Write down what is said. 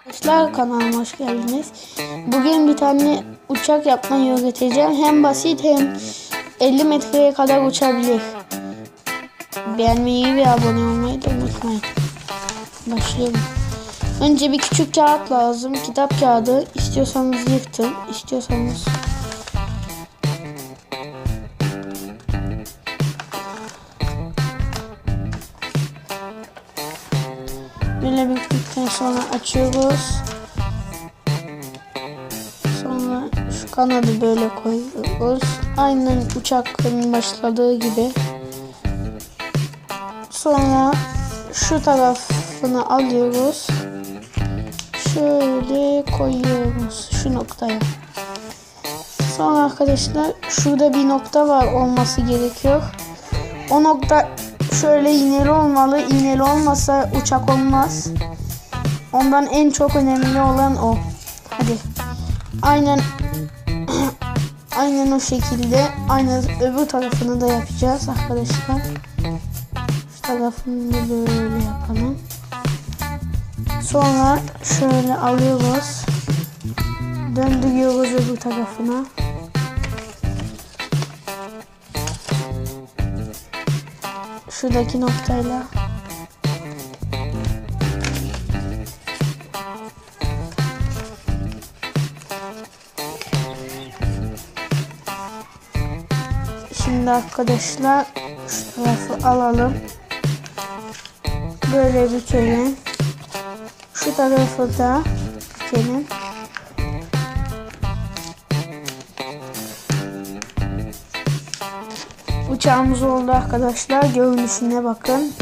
Arkadaşlar, kanalıma hoş geldiniz. Bugün bir tane uçak yapmayı öğreteceğim. Hem basit hem 50 metreye kadar uçabilir. Beğenmeyi ve abone olmayı da unutmayın. Başlayalım. Önce bir küçük kağıt lazım. Kitap kağıdı. İstiyorsanız yırtın. İstiyorsanız böyle büktükten sonra açıyoruz. Sonra şu kanadı böyle koyuyoruz. Aynen uçakın başladığı gibi. Sonra şu tarafını alıyoruz. Şöyle koyuyoruz şu noktaya. Sonra arkadaşlar şurada bir nokta var, olması gerekiyor. O nokta şöyle iğneli olmalı. İğneli olmasa uçak olmaz. Ondan en çok önemli olan o. Hadi. Aynen o şekilde. Aynen öbür tarafını da yapacağız arkadaşlar. Şu tarafını da böyle yapalım. Sonra şöyle alıyoruz. Döndürüyoruz öbür tarafına. Şuradaki noktayla. Şimdi arkadaşlar şu tarafı alalım. Böyle bükelim. Şu tarafı da bükelim. Uçağımız oldu arkadaşlar. Görünüşüne bakın.